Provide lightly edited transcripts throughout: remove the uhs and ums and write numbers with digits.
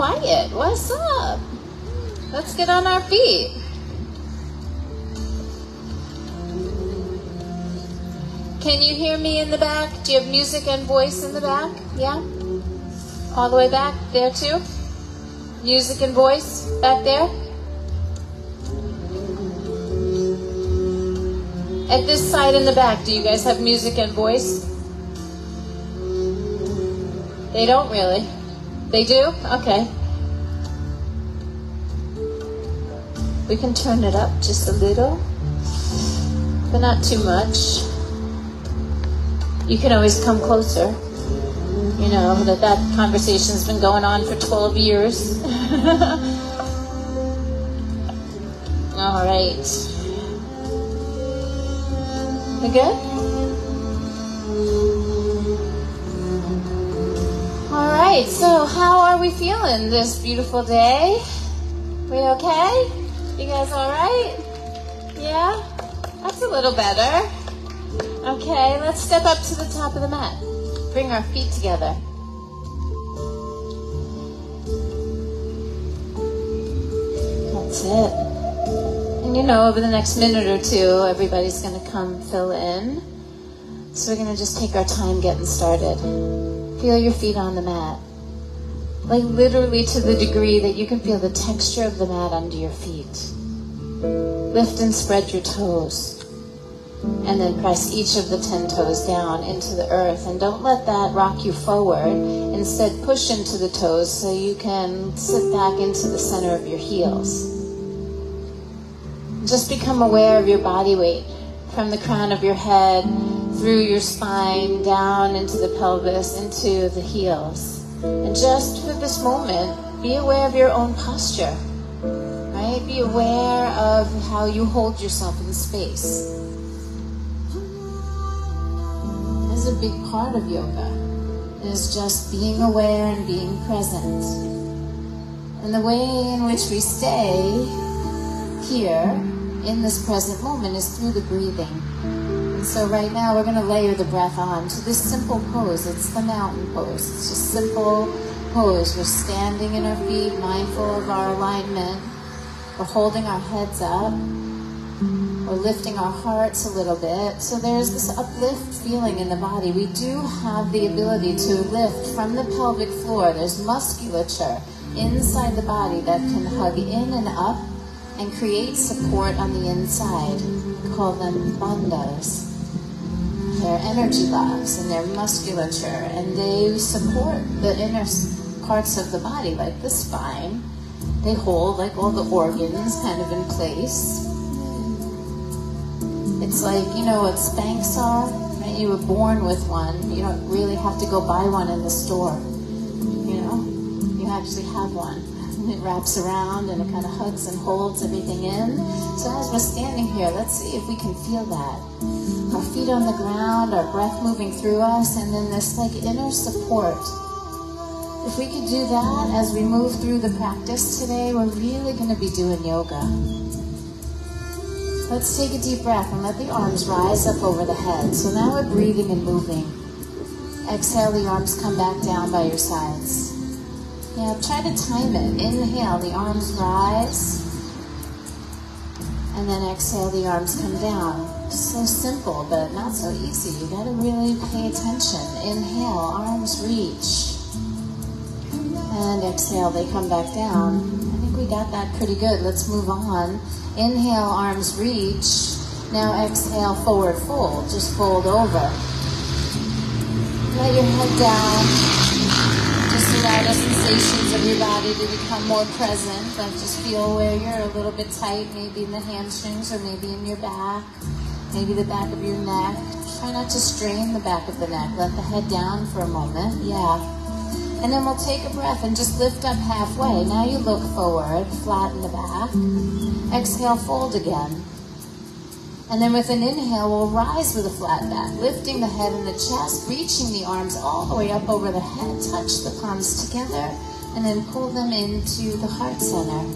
quiet. What's up? Let's get on our feet. Can you hear me in the back? Do you have music and voice in the back? Yeah? All the way back there too? Music and voice back there? At this side in the back, do you guys have music and voice? They don't really. They do? Okay. We can turn it up just a little, but not too much. You can always come closer. You know that conversation's been going on for 12 years. All right. We good? All right, so how are we feeling this beautiful day? We okay? You guys all right? Yeah? That's a little better. Okay, let's step up to the top of the mat. Bring our feet together. That's it. And you know, over the next minute or two, everybody's going to come fill in. So we're going to just take our time getting started. Feel your feet on the mat. Like literally to the degree that you can feel the texture of the mat under your feet. Lift and spread your toes. And then press each of the 10 toes down into the earth. And don't let that rock you forward. Instead, push into the toes so you can slip back into the center of your heels. Just become aware of your body weight from the crown of your head, through your spine, down into the pelvis, into the heels. And just for this moment, be aware of your own posture. Right? Be aware of how you hold yourself in space. Is a big part of yoga, is just being aware and being present. And the way in which we stay here in this present moment is through the breathing. And so right now we're going to layer the breath on to this simple pose. It's the mountain pose. It's just simple pose. We're standing in our feet, mindful of our alignment. We're holding our heads up. We're lifting our hearts a little bit. So there's this uplift feeling in the body. We do have the ability to lift from the pelvic floor. There's musculature inside the body that can hug in and up and create support on the inside. We call them bandhas. They're energy blocks and they're musculature, and they support the inner parts of the body, like the spine. They hold like all the organs kind of in place. It's like, you know what Spanx are? Right? You were born with one. You don't really have to go buy one in the store. You know? You actually have one. It wraps around and it kind of hugs and holds everything in. So as we're standing here, let's see if we can feel that. Our feet on the ground, our breath moving through us, and then this like inner support. If we could do that as we move through the practice today, we're really going to be doing yoga. Let's take a deep breath and let the arms rise up over the head. So now we're breathing and moving. Exhale, the arms come back down by your sides. Yeah, try to time it. Inhale, the arms rise. And then exhale, the arms come down. So simple, but not so easy. You gotta really pay attention. Inhale, arms reach. And exhale, they come back down. I think we got that pretty good. Let's move on. Inhale, arms reach. Now exhale, forward fold. Just fold over. Let your head down. Just allow the sensations of your body to become more present. Like just feel where you're a little bit tight, maybe in the hamstrings or maybe in your back, maybe the back of your neck. Try not to strain the back of the neck. Let the head down for a moment. Yeah. And then we'll take a breath and just lift up halfway. Now you look forward, flatten the back. Exhale, fold again. And then with an inhale, we'll rise with a flat back, lifting the head and the chest, reaching the arms all the way up over the head. Touch the palms together, and then pull them into the heart center.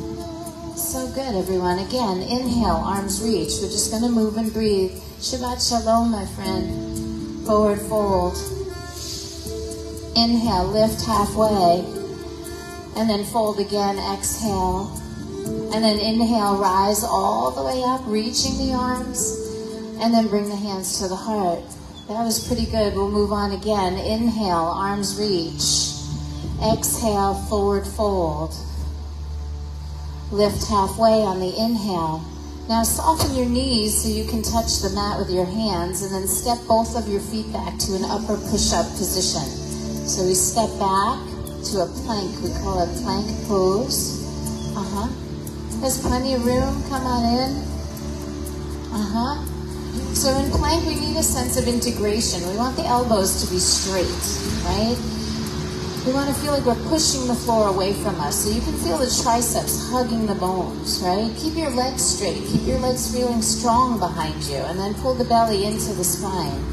So good, everyone. Again, inhale, arms reach. We're just going to move and breathe. Shabbat shalom, my friend. Forward fold. Inhale, lift halfway. And then fold again, exhale. And then inhale, rise all the way up, reaching the arms. And then bring the hands to the heart. That was pretty good. We'll move on again. Inhale, arms reach. Exhale, forward fold. Lift halfway on the inhale. Now soften your knees so you can touch the mat with your hands, and then step both of your feet back to an upper push-up position. So we step back to a plank. We call it plank pose. There's plenty of room. Come on in. So in plank, we need a sense of integration. We want the elbows to be straight, right? We want to feel like we're pushing the floor away from us. So you can feel the triceps hugging the bones, right? Keep your legs straight. Keep your legs feeling strong behind you. And then pull the belly into the spine.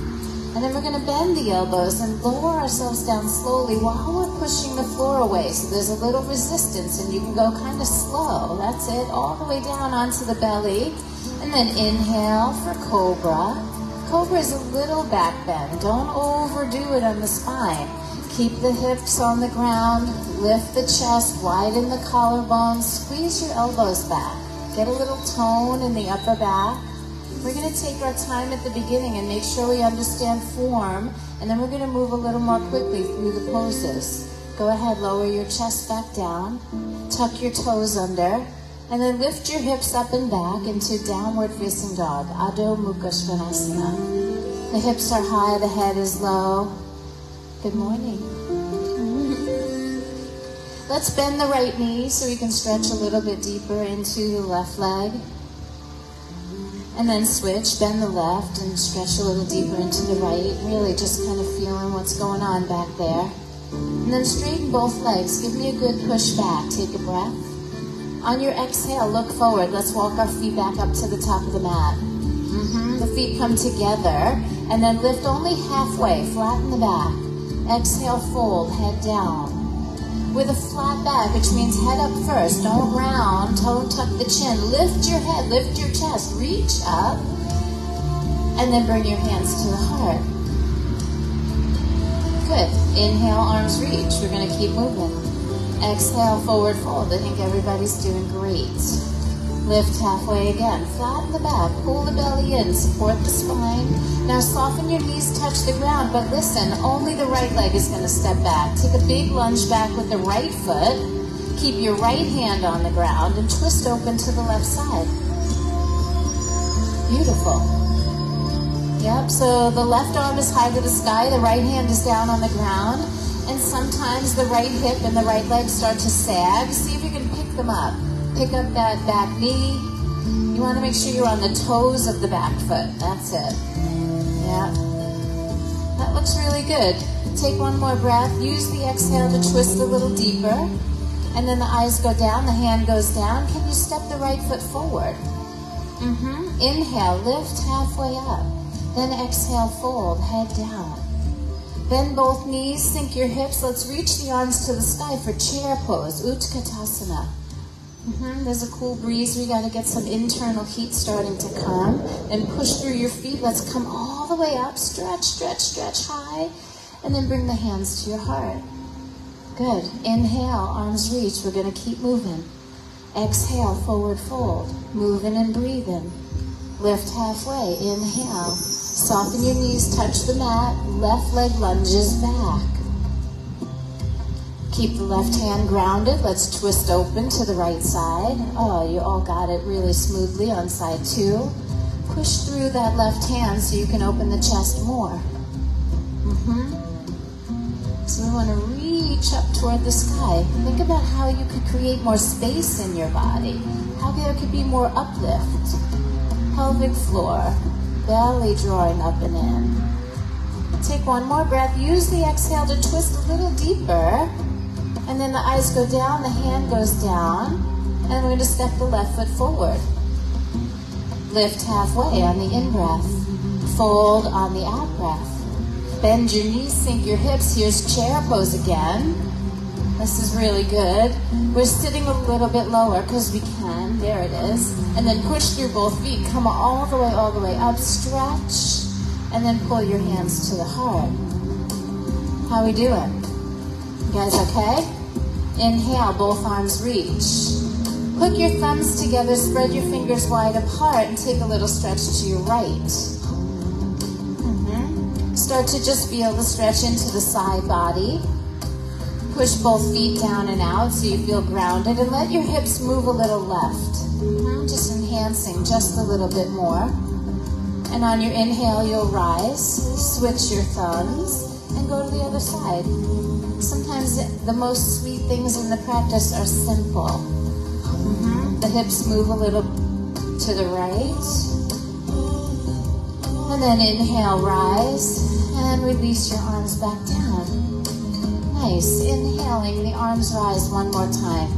And then we're going to bend the elbows and lower ourselves down slowly while we're pushing the floor away. So there's a little resistance and you can go kind of slow. That's it. All the way down onto the belly. And then inhale for Cobra. Cobra is a little back bend. Don't overdo it on the spine. Keep the hips on the ground. Lift the chest. Widen the collarbones. Squeeze your elbows back. Get a little tone in the upper back. We're going to take our time at the beginning and make sure we understand form. And then we're going to move a little more quickly through the poses. Go ahead, lower your chest back down. Tuck your toes under. And then lift your hips up and back into downward facing dog, Adho Mukha Svanasana. The hips are high, the head is low. Good morning. Let's bend the right knee so we can stretch a little bit deeper into the left leg. And then switch, bend the left and stretch a little deeper into the right. Really just kind of feeling what's going on back there. And then straighten both legs. Give me a good push back. Take a breath. On your exhale, look forward. Let's walk our feet back up to the top of the mat. The feet come together, and then lift only halfway, flatten the back. Exhale, fold, head down. With a flat back, which means head up first. Don't round, don't tuck the chin. Lift your head, lift your chest, reach up, and then bring your hands to the heart. Good. Inhale, arms reach. We're going to keep moving. Exhale, forward fold. I think everybody's doing great. Lift halfway again. Flatten the back. Pull the belly in. Support the spine. Now soften your knees, touch the ground. But listen, only the right leg is going to step back. Take a big lunge back with the right foot. Keep your right hand on the ground and twist open to the left side. Beautiful. Yep, so the left arm is high to the sky. The right hand is down on the ground. And sometimes the right hip and the right leg start to sag. See if you can pick them up. Pick up that back knee. You want to make sure you're on the toes of the back foot. That's it. Yeah. That looks really good. Take one more breath. Use the exhale to twist a little deeper. And then the eyes go down, the hand goes down. Can you step the right foot forward? Inhale, lift halfway up. Then exhale, fold, head down. Bend both knees, sink your hips. Let's reach the arms to the sky for chair pose, Utkatasana. There's a cool breeze. We got to get some internal heat starting to come. And push through your feet. Let's come all the way up. Stretch, stretch, stretch high. And then bring the hands to your heart. Good. Inhale, arms reach. We're going to keep moving. Exhale, forward fold. Moving and breathing. Lift halfway. Inhale. Soften your knees, touch the mat. Left leg lunges back. Keep the left hand grounded. Let's twist open to the right side. Oh, you all got it really smoothly on side 2. Push through that left hand so you can open the chest more. So we want to reach up toward the sky. Think about how you could create more space in your body. How there could be more uplift. Pelvic floor. Belly drawing up and in. Take one more breath. Use the exhale to twist a little deeper. And then the eyes go down, the hand goes down. And we're going to step the left foot forward. Lift halfway on the in-breath. Fold on the out-breath. Bend your knees, sink your hips. Here's chair pose again. This is really good. We're sitting a little bit lower because we can. There it is. And then push through both feet. Come all the way up. Stretch. And then pull your hands to the heart. How we doing? You guys okay? Inhale, both arms reach. Hook your thumbs together, spread your fingers wide apart, and take a little stretch to your right. Start to just feel the stretch into the side body. Push both feet down and out so you feel grounded, and let your hips move a little left. Just enhancing just a little bit more. And on your inhale, you'll rise, switch your thumbs, and go to the other side. Sometimes the most sweet things in the practice are simple. The hips move a little to the right. And then inhale, rise, and release your arms back down. Nice. Inhaling, the arms rise one more time.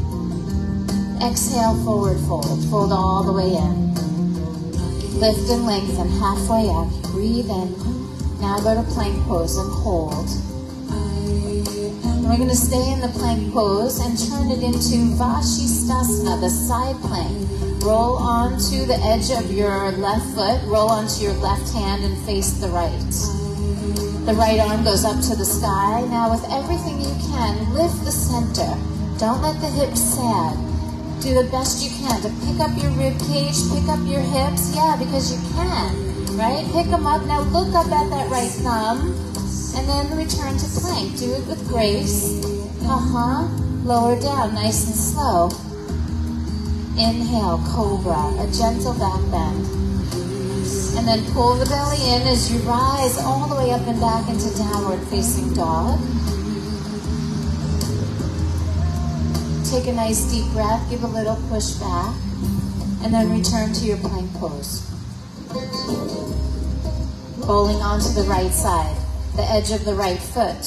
Exhale, forward fold. Fold all the way in. Lift and lengthen halfway up. Breathe in. Now go to plank pose and hold. And we're going to stay in the plank pose and turn it into Vashisthasana, the side plank. Roll onto the edge of your left foot. Roll onto your left hand and face the right. The right arm goes up to the sky. Now with everything you can, lift the center. Don't let the hips sag. Do the best you can to pick up your rib cage, pick up your hips. Yeah, because you can, right? Pick them up. Now look up at that right thumb. And then return to plank. Do it with grace. Lower down, nice and slow. Inhale, cobra, a gentle back bend. And then pull the belly in as you rise all the way up and back into downward facing dog. Take a nice deep breath, give a little push back, and then return to your plank pose. Rolling onto the right side, the edge of the right foot.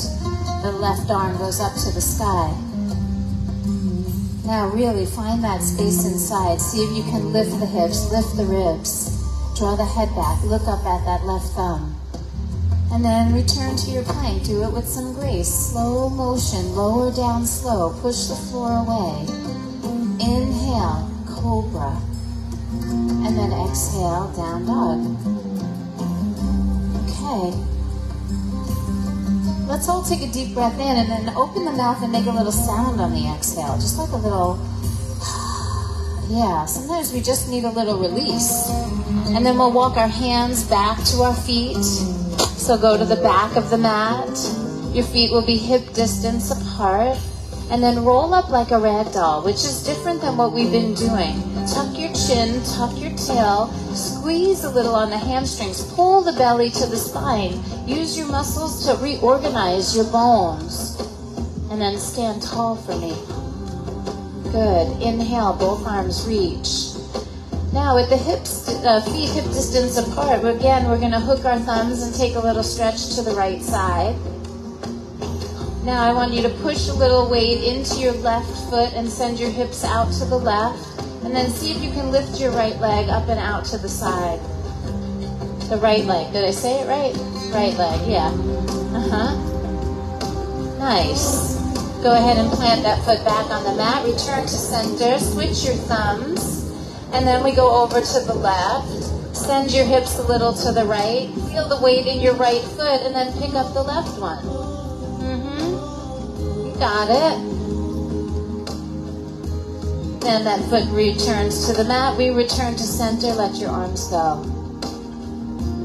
The left arm goes up to the sky. Now really find that space inside. See if you can lift the hips, lift the ribs. Draw the head back, look up at that left thumb. And then return to your plank. Do it with some grace. Slow motion, lower down slow. Push the floor away. Inhale, cobra. And then exhale, down dog. Okay. Let's all take a deep breath in and then open the mouth and make a little sound on the exhale. Just like a little, yeah, sometimes we just need a little release. And then we'll walk our hands back to our feet. So go to the back of the mat. Your feet will be hip distance apart. And then roll up like a rag doll, which is different than what we've been doing. Tuck your chin, tuck your tail, squeeze a little on the hamstrings, pull the belly to the spine. Use your muscles to reorganize your bones. And then stand tall for me. Good. Inhale, both arms reach. Now with the hips, feet hip distance apart, again, we're going to hook our thumbs and take a little stretch to the right side. Now I want you to push a little weight into your left foot and send your hips out to the left. And then see if you can lift your right leg up and out to the side. The right leg. Did I say it right? Right leg, yeah. Nice. Go ahead and plant that foot back on the mat. Return to center. Switch your thumbs. And then we go over to the left. Send your hips a little to the right. Feel the weight in your right foot and then pick up the left one. You got it. And that foot returns to the mat. We return to center. Let your arms go.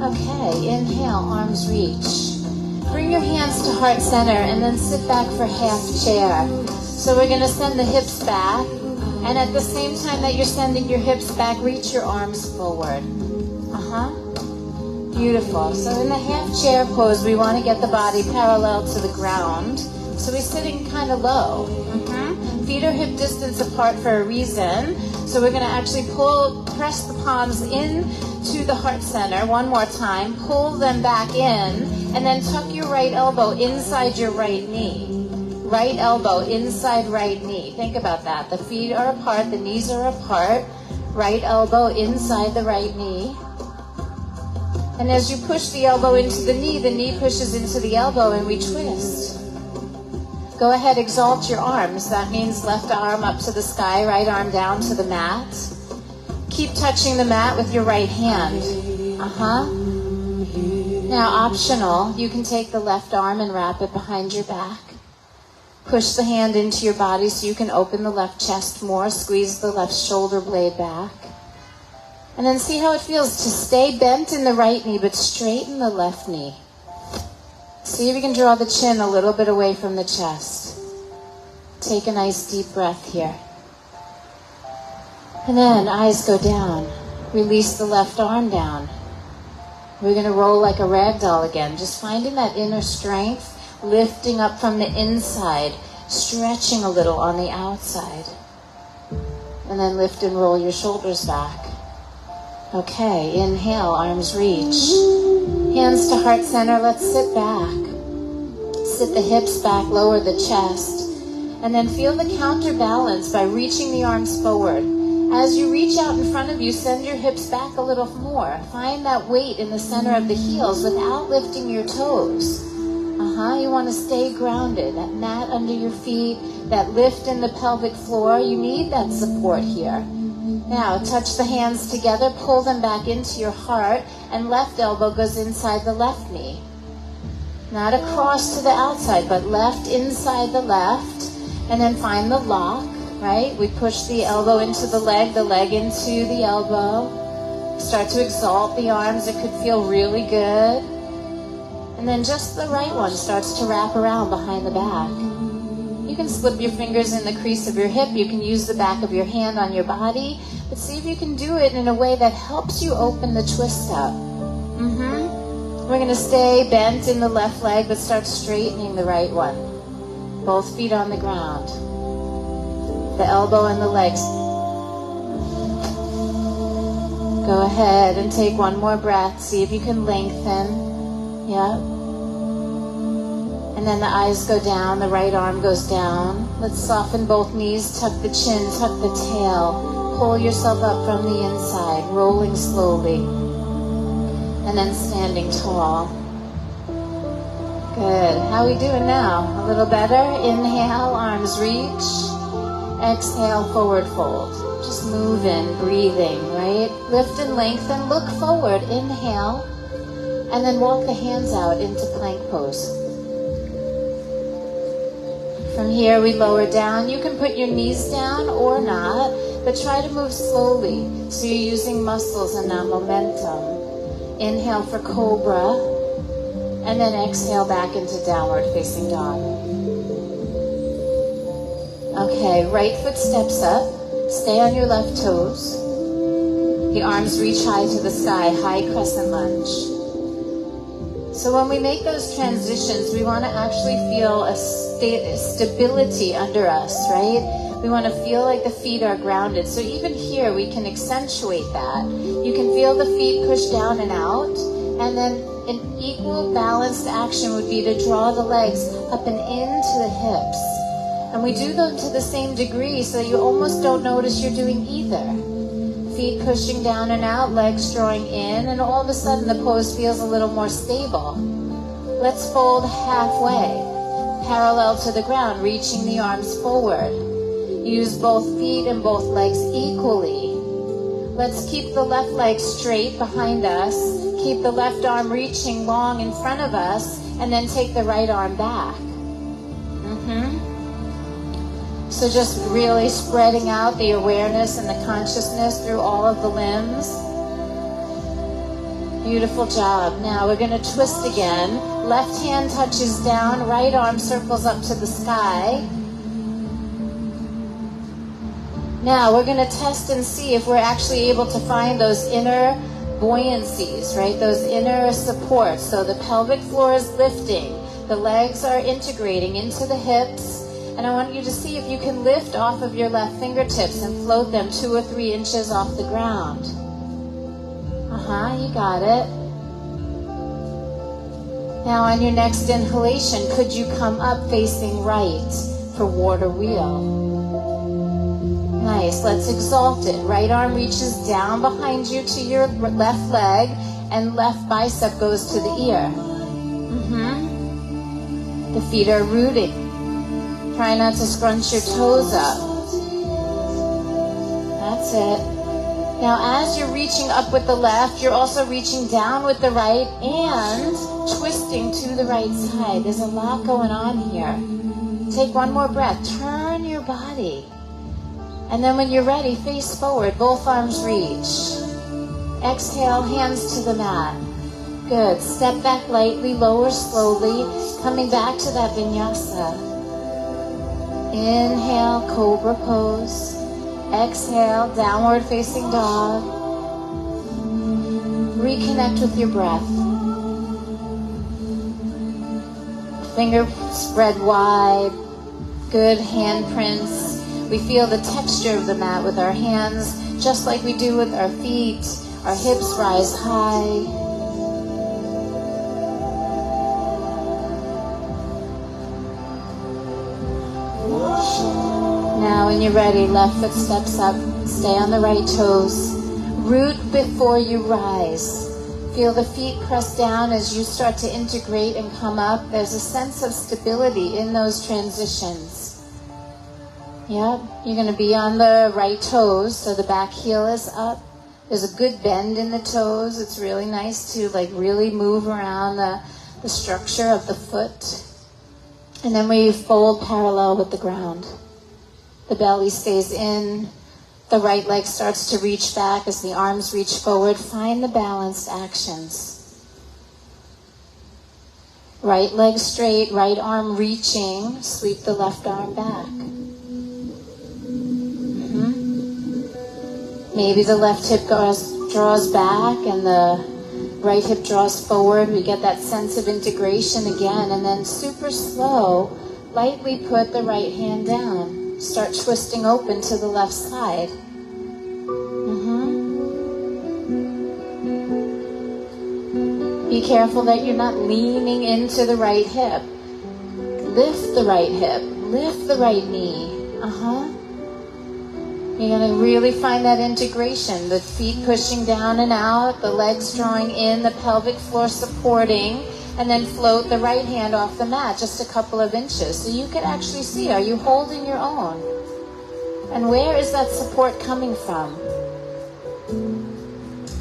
Okay, inhale, arms reach. Bring your hands to heart center and then sit back for half chair. So we're going to send the hips back. And at the same time that you're sending your hips back, reach your arms forward. Beautiful. So in the half chair pose, we want to get the body parallel to the ground. So we're sitting kind of low. Feet are hip distance apart for a reason. So we're going to actually press the palms in to the heart center one more time. Pull them back in. And then tuck your right elbow inside your right knee. Right elbow inside right knee. Think about that. The feet are apart. The knees are apart. Right elbow inside the right knee. And as you push the elbow into the knee pushes into the elbow and we twist. Go ahead, exalt your arms. That means left arm up to the sky, right arm down to the mat. Keep touching the mat with your right hand. Now, optional, you can take the left arm and wrap it behind your back. Push the hand into your body so you can open the left chest more. Squeeze the left shoulder blade back. And then see how it feels to stay bent in the right knee, but straighten the left knee. See if you can draw the chin a little bit away from the chest. Take a nice deep breath here. And then eyes go down. Release the left arm down. We're going to roll like a rag doll again, just finding that inner strength, lifting up from the inside, stretching a little on the outside. And then lift and roll your shoulders back. Okay, inhale, arms reach. Hands to heart center, let's sit back. Sit the hips back, lower the chest. And then feel the counterbalance by reaching the arms forward. As you reach out in front of you, send your hips back a little more. Find that weight in the center of the heels without lifting your toes. You want to stay grounded. That mat under your feet, that lift in the pelvic floor, you need that support here. Now, touch the hands together, pull them back into your heart, and left elbow goes inside the left knee. Not across to the outside, but left inside the left. And then find the lock, right? We push the elbow into the leg into the elbow. Start to exalt the arms. It could feel really good. And then just the right one starts to wrap around behind the back. You can slip your fingers in the crease of your hip. You can use the back of your hand on your body. But see if you can do it in a way that helps you open the twist up. We're going to stay bent in the left leg, but start straightening the right one. Both feet on the ground. The elbow and the legs. Go ahead and take one more breath. See if you can lengthen. Yep. And then the eyes go down, the right arm goes down. Let's soften both knees, tuck the chin, tuck the tail. Pull yourself up from the inside, rolling slowly. And then standing tall. Good. How are we doing now? A little better? Inhale, arms reach. Exhale, forward fold. Just moving, breathing, right? Lift and lengthen, look forward, inhale. And then walk the hands out into plank pose. From here, we lower down. You can put your knees down or not, but try to move slowly so you're using muscles and not momentum. Inhale for cobra, and then exhale back into downward facing dog. Okay, right foot steps up. Stay on your left toes. The arms reach high to the sky, high crescent lunge. So when we make those transitions, we want to actually feel a stability under us, right? We want to feel like the feet are grounded. So even here, we can accentuate that. You can feel the feet push down and out. And then an equal balanced action would be to draw the legs up and into the hips. And we do them to the same degree so you almost don't notice you're doing either. Feet pushing down and out, legs drawing in, and all of a sudden the pose feels a little more stable. Let's fold halfway, parallel to the ground, reaching the arms forward. Use both feet and both legs equally. Let's keep the left leg straight behind us. Keep the left arm reaching long in front of us, and then take the right arm back. So just really spreading out the awareness and the consciousness through all of the limbs. Beautiful job. Now we're going to twist again. Left hand touches down, right arm circles up to the sky. Now we're going to test and see if we're actually able to find those inner buoyancies, right? Those inner supports. So the pelvic floor is lifting. The legs are integrating into the hips. And I want you to see if you can lift off of your left fingertips and float them 2 or 3 inches off the ground. You got it. Now on your next inhalation, could you come up facing right for water wheel? Nice, let's exalt it. Right arm reaches down behind you to your left leg, and left bicep goes to the ear. The feet are rooting. Try not to scrunch your toes up. That's it. Now as you're reaching up with the left, you're also reaching down with the right and twisting to the right side. There's a lot going on here. Take one more breath. Turn your body. And then when you're ready, face forward, both arms reach. Exhale, hands to the mat. Good. Step back lightly, lower slowly, coming back to that vinyasa. Inhale, cobra pose. Exhale, downward facing dog. Reconnect with your breath. Finger spread wide. Good handprints. We feel the texture of the mat with our hands, just like we do with our feet. Our hips rise high. Now when you're ready, left foot steps up. Stay on the right toes. Root before you rise. Feel the feet press down as you start to integrate and come up. There's a sense of stability in those transitions. Yep, you're going to be on the right toes, so the back heel is up. There's a good bend in the toes. It's really nice to really move around the structure of the foot. And then we fold parallel with the ground. The belly stays in. The right leg starts to reach back as the arms reach forward. Find the balanced actions. Right leg straight, right arm reaching. Sweep the left arm back. Maybe the left hip draws back and the right hip draws forward. We get that sense of integration again. And then super slow, lightly put the right hand down. Start twisting open to the left side. Be careful that you're not leaning into the right hip. Lift the right hip. Lift the right knee. You're going to really find that integration. The feet pushing down and out, the legs drawing in, the pelvic floor supporting, and then float the right hand off the mat just a couple of inches. So you can actually see, are you holding your own? And where is that support coming from?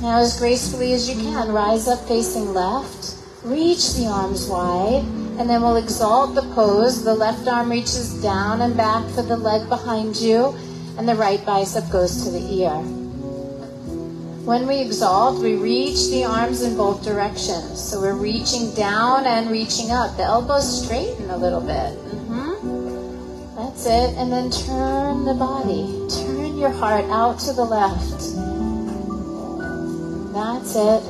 Now as gracefully as you can, rise up facing left, reach the arms wide, and then we'll exalt the pose. The left arm reaches down and back for the leg behind you, and the right bicep goes to the ear. When we exalt, we reach the arms in both directions. So we're reaching down and reaching up. The elbows straighten a little bit. That's it. And then turn the body. Turn your heart out to the left. That's it.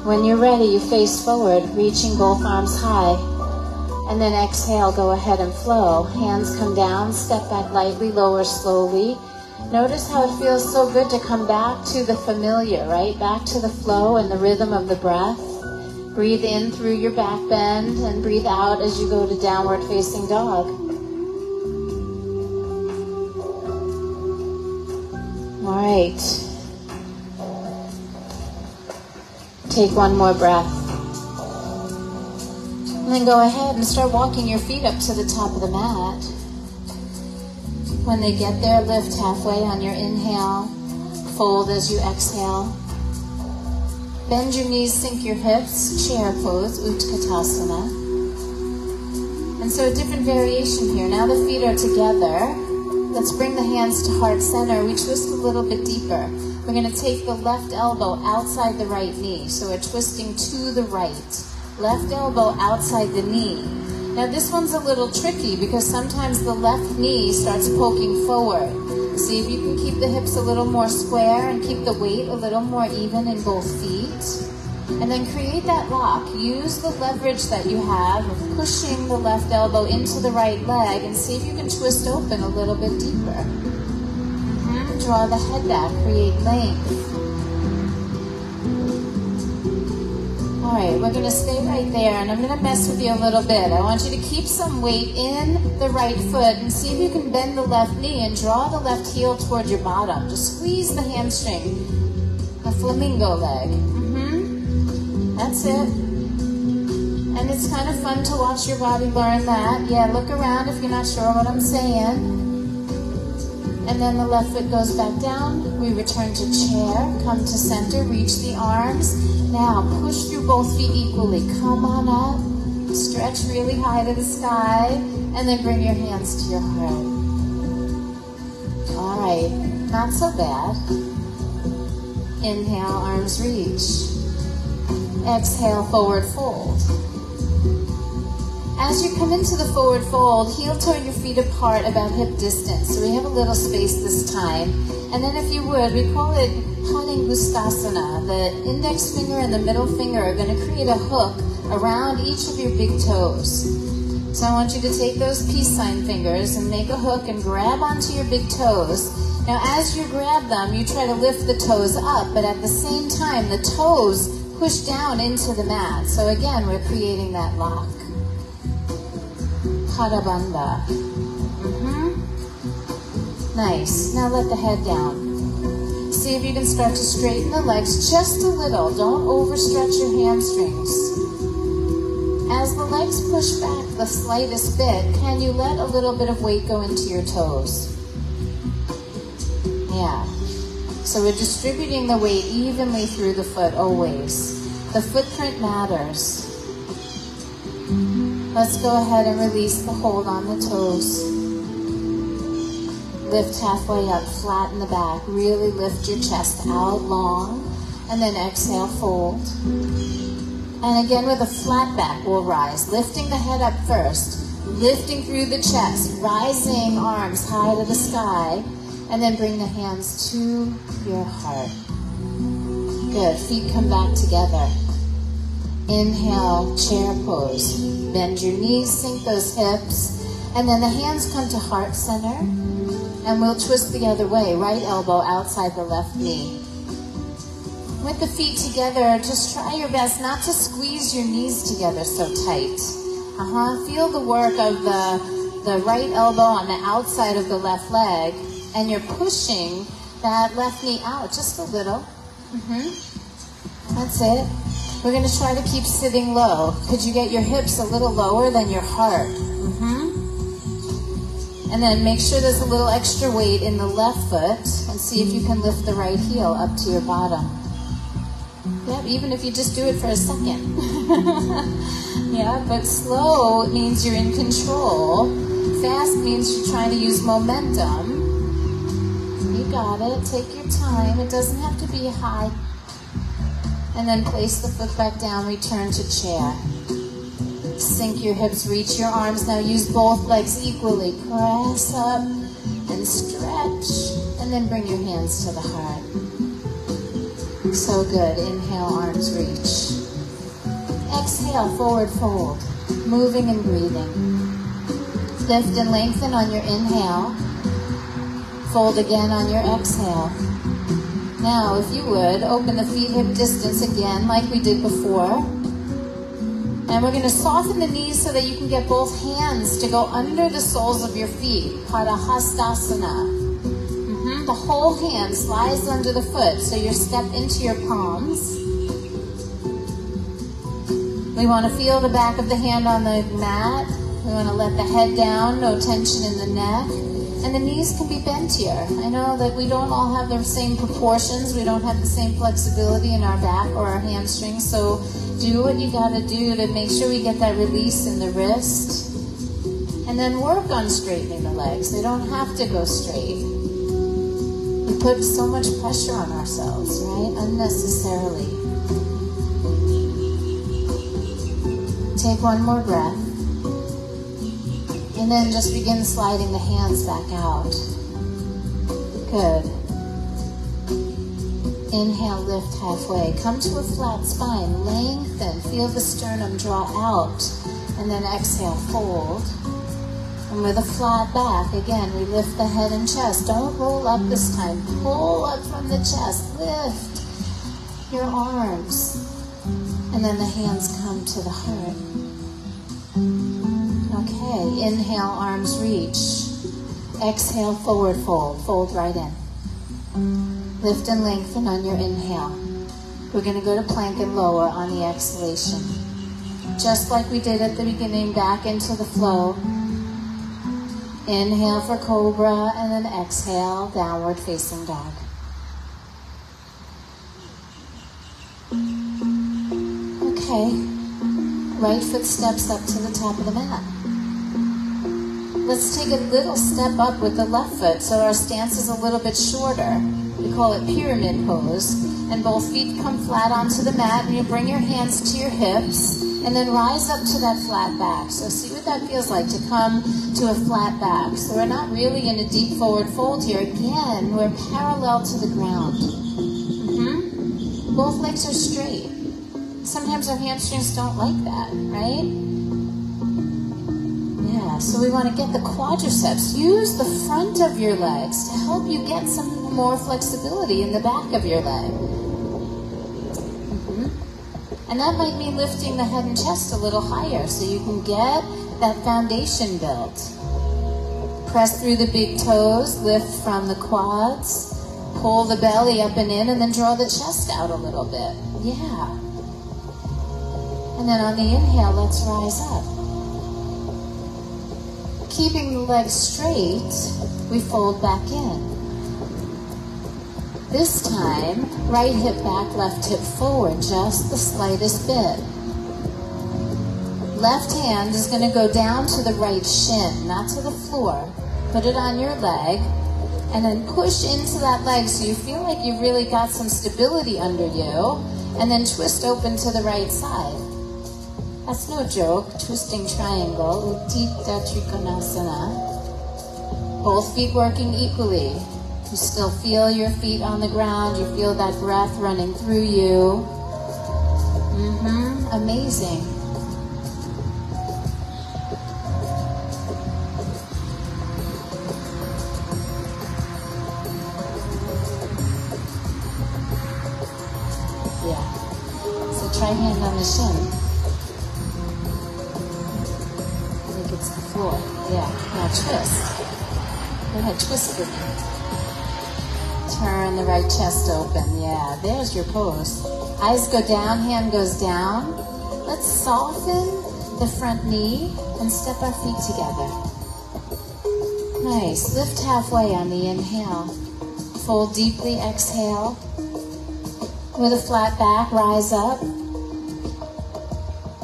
When you're ready, you face forward, reaching both arms high. And then exhale, go ahead and flow. Hands come down, step back lightly, lower slowly. Notice how it feels so good to come back to the familiar, right? Back to the flow and the rhythm of the breath. Breathe in through your back bend and breathe out as you go to downward facing dog. All right. Take one more breath. And then go ahead and start walking your feet up to the top of the mat. When they get there, lift halfway on your inhale. Fold as you exhale. Bend your knees, sink your hips. Chair pose, Utkatasana. And so a different variation here. Now the feet are together. Let's bring the hands to heart center. We twist a little bit deeper. We're going to take the left elbow outside the right knee. So we're twisting to the right. Left elbow outside the knee. Now this one's a little tricky because sometimes the left knee starts poking forward. See if you can keep the hips a little more square and keep the weight a little more even in both feet. And then create that lock. Use the leverage that you have of pushing the left elbow into the right leg and see if you can twist open a little bit deeper. Draw the head back, create length. Alright, we're going to stay right there and I'm going to mess with you a little bit. I want you to keep some weight in the right foot and see if you can bend the left knee and draw the left heel toward your bottom. Just squeeze the hamstring. A flamingo leg. That's it. And it's kind of fun to watch your body learn that. Yeah, look around if you're not sure what I'm saying. And then the left foot goes back down. We return to chair, come to center, reach the arms. Now push through both feet equally. Come on up. Stretch really high to the sky, and then bring your hands to your heart. All right, not so bad. Inhale, arms reach. Exhale, forward fold. As you come into the forward fold, heel toe your feet apart about hip distance. So we have a little space this time. And then if you would, we call it Padangustasana. The index finger and the middle finger are going to create a hook around each of your big toes. So I want you to take those peace sign fingers and make a hook and grab onto your big toes. Now as you grab them, you try to lift the toes up, but at the same time, the toes push down into the mat. So again, we're creating that lock. Padabandha. Nice. Now let the head down. See if you can start to straighten the legs just a little. Don't overstretch your hamstrings. As the legs push back the slightest bit, can you let a little bit of weight go into your toes? Yeah. So we're distributing the weight evenly through the foot always. The footprint matters. Let's go ahead and release the hold on the toes. Lift halfway up, flatten the back. Really lift your chest out long. And then exhale, fold. And again with a flat back, we'll rise. Lifting the head up first. Lifting through the chest. Rising arms high to the sky. And then bring the hands to your heart. Good. Feet come back together. Inhale, chair pose. Bend your knees, sink those hips. And then the hands come to heart center. And we'll twist the other way. Right elbow outside the left knee. With the feet together, just try your best not to squeeze your knees together so tight. Feel the work of the right elbow on the outside of the left leg. And you're pushing that left knee out just a little. That's it. We're going to try to keep sitting low. Could you get your hips a little lower than your heart? And then make sure there's a little extra weight in the left foot and see if you can lift the right heel up to your bottom. Yep, even if you just do it for a second. Yeah, but slow means you're in control. Fast means you're trying to use momentum. You got it. Take your time. It doesn't have to be high. And then place the foot back down, return to chair. Sink your hips, reach your arms. Now use both legs equally. Press up and stretch. And then bring your hands to the heart. So good. Inhale, arms reach. Exhale, forward fold. Moving and breathing. Lift and lengthen on your inhale. Fold again on your exhale. Now, if you would, open the feet hip distance again like we did before. And we're going to soften the knees so that you can get both hands to go under the soles of your feet. Padahastasana. The whole hand slides under the foot, so you step into your palms. We want to feel the back of the hand on the mat. We want to let the head down, no tension in the neck. And the knees can be bent here. I know that we don't all have the same proportions. We don't have the same flexibility in our back or our hamstrings. So do what you got to do to make sure we get that release in the wrist. And then work on straightening the legs. They don't have to go straight. We put so much pressure on ourselves, right? Unnecessarily. Take one more breath. And then just begin sliding the hands back out. Good. Inhale, lift halfway. Come to a flat spine. Lengthen. Feel the sternum draw out. And then exhale, fold. And with a flat back, again, we lift the head and chest. Don't roll up this time. Pull up from the chest. Lift your arms. And then the hands come to the heart. Okay, inhale, arms reach. Exhale, forward fold. Fold right in. Lift and lengthen on your inhale. We're going to go to plank and lower on the exhalation. Just like we did at the beginning, back into the flow. Inhale for cobra, and then exhale, downward facing dog. Okay. Right foot steps up to the top of the mat. Let's take a little step up with the left foot so our stance is a little bit shorter. We call it pyramid pose. And both feet come flat onto the mat, and you bring your hands to your hips and then rise up to that flat back. So see what that feels like to come to a flat back. So we're not really in a deep forward fold here. Again, we're parallel to the ground. Both legs are straight. Sometimes our hamstrings don't like that, right? Yeah, so we want to get the quadriceps. Use the front of your legs to help you get some more flexibility in the back of your leg. And that might mean lifting the head and chest a little higher so you can get that foundation built. Press through the big toes, lift from the quads, pull the belly up and in, and then draw the chest out a little bit. Yeah. And then on the inhale, let's rise up. Keeping the legs straight, we fold back in. This time, right hip back, left hip forward, just the slightest bit. Left hand is going to go down to the right shin, not to the floor. Put it on your leg, and then push into that leg so you feel like you've really got some stability under you, and then twist open to the right side. That's no joke, twisting triangle, Utthita Trikonasana. Both feet working equally. You still feel your feet on the ground. You feel that breath running through you. Amazing. Yeah. So try hand on the shin. I think it's the floor. Yeah. Now twist. Go ahead, twist with me. Turn the right chest open. Yeah, there's your pose. Eyes go down, hand goes down. Let's soften the front knee and step our feet together. Nice. Lift halfway on the inhale. Fold deeply, exhale. With a flat back, rise up.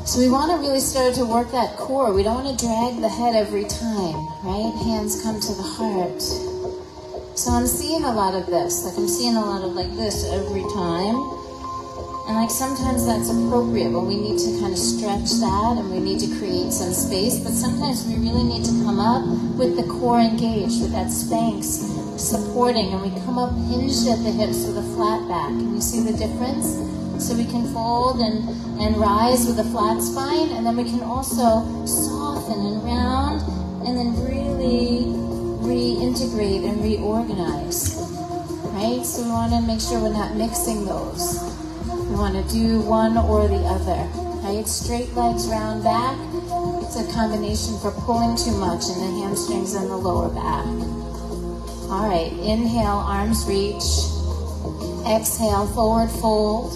So we want to really start to work that core. We don't want to drag the head every time, right? Hands come to the heart. So I'm seeing a lot of this. Like I'm seeing a lot of like this every time. And like sometimes that's appropriate, but we need to kind of stretch that and we need to create some space. But sometimes we really need to come up with the core engaged, with that Spanx supporting, and we come up hinged at the hips with a flat back. Can you see the difference? So we can fold and rise with a flat spine, and then we can also soften and round and then really reintegrate and reorganize, right? So we want to make sure we're not mixing those. We want to do one or the other, right? Straight legs, round back. It's a combination for pulling too much in the hamstrings and the lower back. All right, inhale, arms reach. Exhale, forward fold.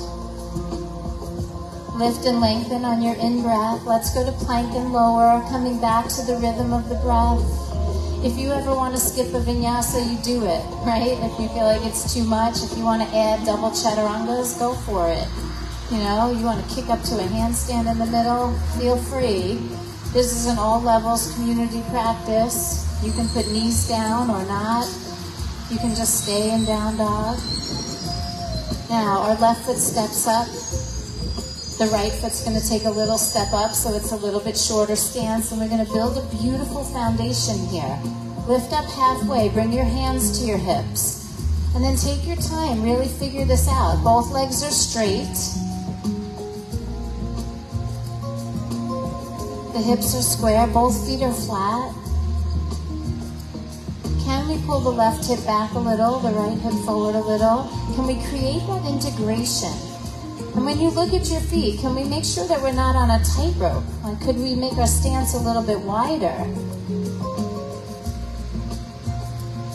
Lift and lengthen on your in-breath. Let's go to plank and lower, coming back to the rhythm of the breath. If you ever want to skip a vinyasa, you do it, right? If you feel like it's too much, if you want to add double chaturangas, go for it. You know, you want to kick up to a handstand in the middle, feel free. This is an all levels community practice. You can put knees down or not. You can just stay in down dog. Now, our left foot steps up. The right foot's going to take a little step up, so it's a little bit shorter stance, and we're going to build a beautiful foundation here. Lift up halfway, bring your hands to your hips, and then take your time, really figure this out. Both legs are straight. The hips are square, both feet are flat. Can we pull the left hip back a little, the right hip forward a little? Can we create that integration? And when you look at your feet, can we make sure that we're not on a tightrope? Like, could we make our stance a little bit wider?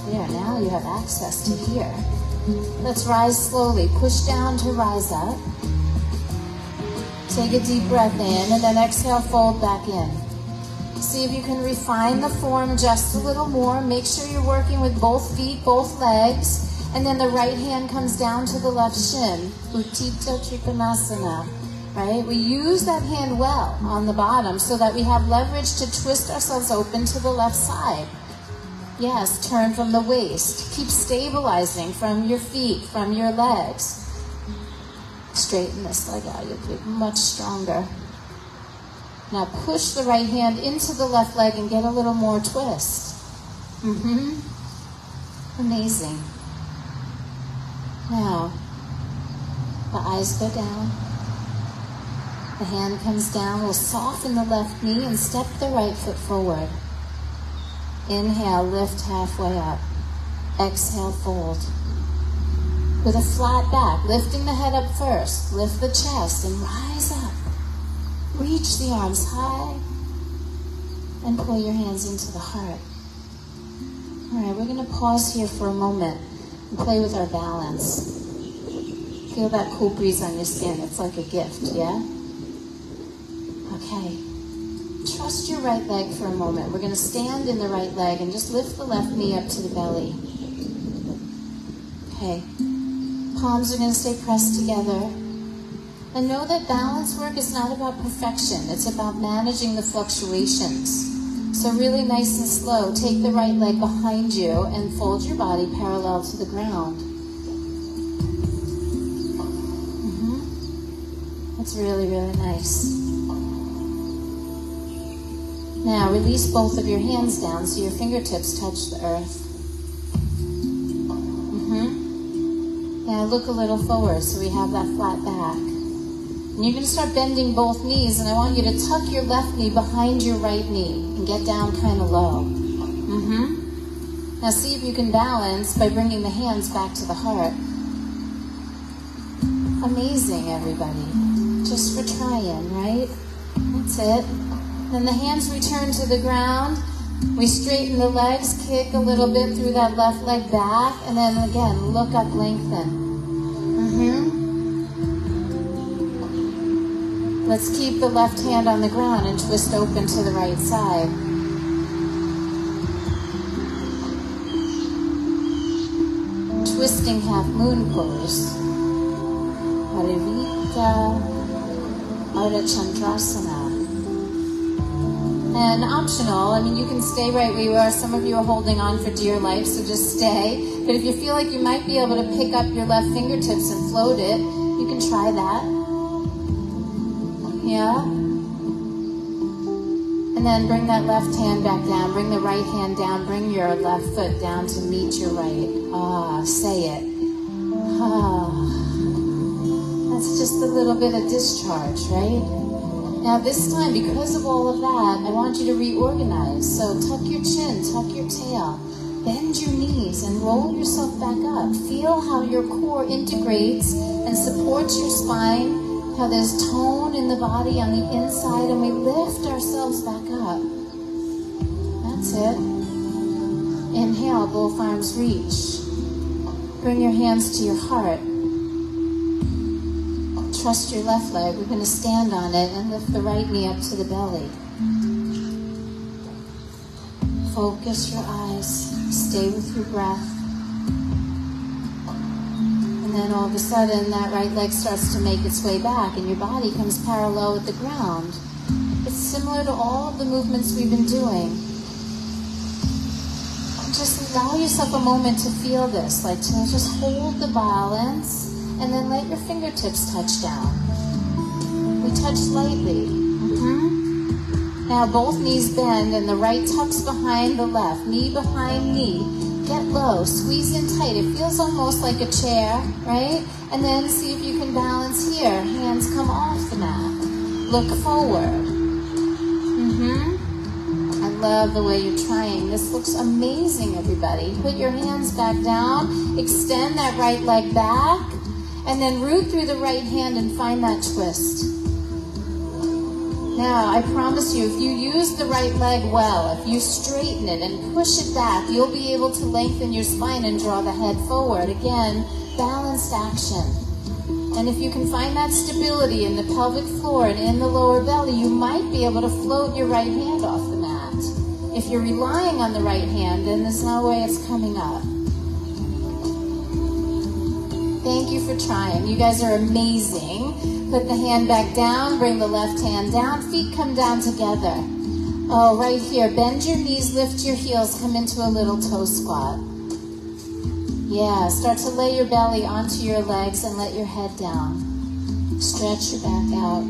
There, now you have access to here. Let's rise slowly. Push down to rise up. Take a deep breath in, and then exhale, fold back in. See if you can refine the form just a little more. Make sure you're working with both feet, both legs. And then the right hand comes down to the left shin, Utthita Trikonasana. right? We use that hand well on the bottom so that we have leverage to twist ourselves open to the left side. Yes, turn from the waist. Keep stabilizing from your feet, from your legs. Straighten this leg out, you'll be much stronger. Now push the right hand into the left leg and get a little more twist. Amazing. Now, the eyes go down. The hand comes down. We'll soften the left knee and step the right foot forward. Inhale, lift halfway up. Exhale, fold. With a flat back, lifting the head up first. Lift the chest and rise up. Reach the arms high and pull your hands into the heart. All right, we're going to pause here for a moment and play with our balance. Feel that cool breeze on your skin. It's like a gift, yeah? Okay. Trust your right leg for a moment. We're going to stand in the right leg and just lift the left knee up to the belly. Okay. Palms are going to stay pressed together. And know that balance work is not about perfection. It's about managing the fluctuations. So really nice and slow. Take the right leg behind you and fold your body parallel to the ground. That's really, really nice. Now, release both of your hands down so your fingertips touch the earth. Now, look a little forward so we have that flat back. And you're going to start bending both knees, and I want you to tuck your left knee behind your right knee and get down kind of low. Now, see if you can balance by bringing the hands back to the heart. Amazing, everybody. Just for trying, right? That's it. Then the hands return to the ground. We straighten the legs, kick a little bit through that left leg back, and then again, look up, lengthen. Let's keep the left hand on the ground and twist open to the right side. Twisting half moon pose. Parivita, Ardha Chandrasana. And optional, I mean, you can stay right where you are. Some of you are holding on for dear life, so just stay. But if you feel like you might be able to pick up your left fingertips and float it, you can try that. Yeah? And then bring that left hand back down. Bring the right hand down. Bring your left foot down to meet your right. Say it. That's just a little bit of discharge, right? Now this time, because of all of that, I want you to reorganize. So tuck your chin, tuck your tail, bend your knees and roll yourself back up. Feel how your core integrates and supports your spine, how there's tone in the body on the inside, and we lift ourselves back up. That's it. Inhale, both arms reach. Bring your hands to your heart. Trust your left leg. We're going to stand on it and lift the right knee up to the belly. Focus your eyes. Stay with your breath. And then all of a sudden, that right leg starts to make its way back and your body comes parallel with the ground. It's similar to all of the movements we've been doing. Just allow yourself a moment to feel this, like to just hold the balance. And then let your fingertips touch down. We touch lightly. Now both knees bend and the right tucks behind the left. Knee behind knee. Get low. Squeeze in tight. It feels almost like a chair, right? And then see if you can balance here. Hands come off the mat. Look forward. I love the way you're trying. This looks amazing, everybody. Put your hands back down. Extend that right leg back. And then root through the right hand and find that twist. Now, I promise you, if you use the right leg well, if you straighten it and push it back, you'll be able to lengthen your spine and draw the head forward. Again, balanced action. And if you can find that stability in the pelvic floor and in the lower belly, you might be able to float your right hand off the mat. If you're relying on the right hand, then there's no way it's coming up. Thank you for trying. You guys are amazing. Put the hand back down, bring the left hand down, feet come down together. Oh, right here, bend your knees, lift your heels, come into a little toe squat. Yeah, start to lay your belly onto your legs and let your head down. Stretch your back out.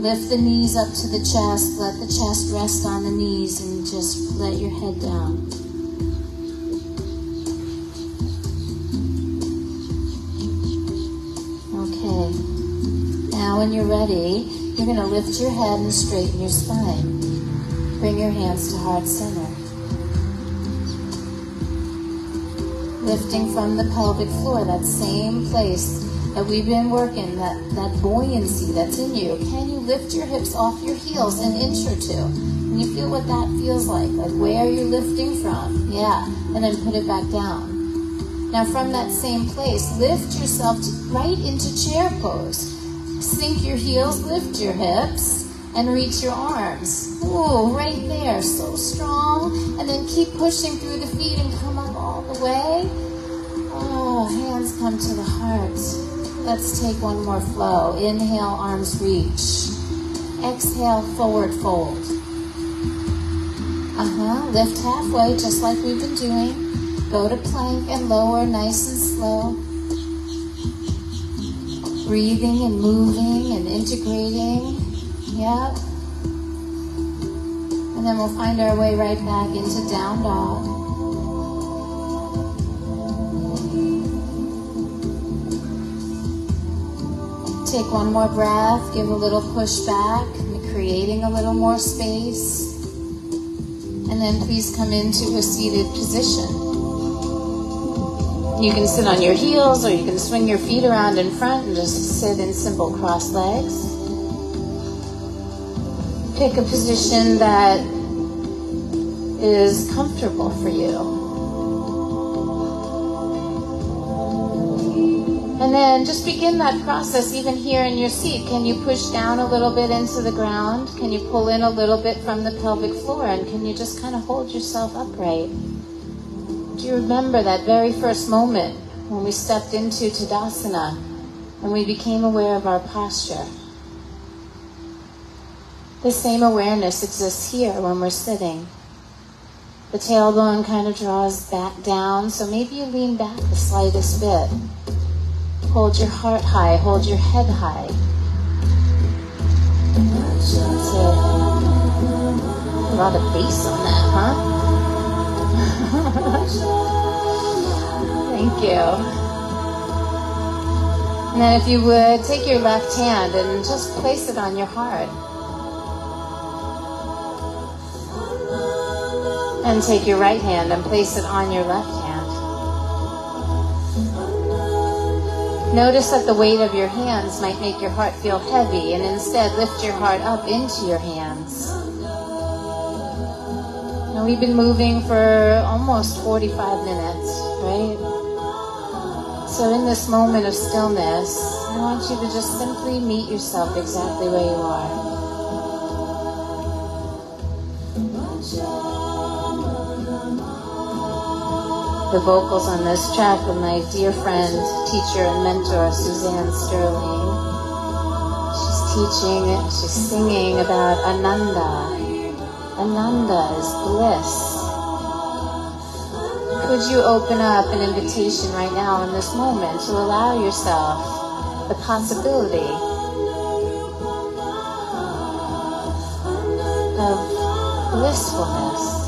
Lift the knees up to the chest, let the chest rest on the knees and just let your head down. Okay. Now when you're ready, you're going to lift your head and straighten your spine. Bring your hands to heart center. Lifting from the pelvic floor, that same place that we've been working, that buoyancy that's in you. Can you lift your hips off your heels an inch or two? Can you feel what that feels like where you're lifting from? Yeah, and then put it back down. Now from that same place, lift yourself right into chair pose. Sink your heels, lift your hips, and reach your arms. Ooh, right there, so strong. And then keep pushing through the feet and come up all the way. Oh, hands come to the heart. Let's take one more flow. Inhale, arms reach. Exhale, forward fold. Lift halfway, just like we've been doing. Go to plank and lower, nice and slow. Breathing and moving and integrating. Yep. And then we'll find our way right back into down dog. Take one more breath, give a little push back, creating a little more space. And then please come into a seated position. You can sit on your heels or you can swing your feet around in front and just sit in simple cross legs. Pick a position that is comfortable for you. And then just begin that process even here in your seat. Can you push down a little bit into the ground? Can you pull in a little bit from the pelvic floor? And can you just kind of hold yourself upright? Do you remember that very first moment when we stepped into Tadasana and we became aware of our posture? The same awareness exists here when we're sitting. The tailbone kind of draws back down, so maybe you lean back the slightest bit. Hold your heart high, hold your head high. That's it. A lot of bass on that, huh? Thank you. And then if you would, take your left hand and just place it on your heart. And take your right hand and place it on your left hand. Notice that the weight of your hands might make your heart feel heavy, and instead lift your heart up into your hands. Now we've been moving for almost 45 minutes, right? So in this moment of stillness, I want you to just simply meet yourself exactly where you are. The vocals on this track with my dear friend, teacher and mentor, Suzanne Sterling. She's singing about Ananda. Ananda is bliss. Could you open up an invitation right now in this moment to allow yourself the possibility of blissfulness?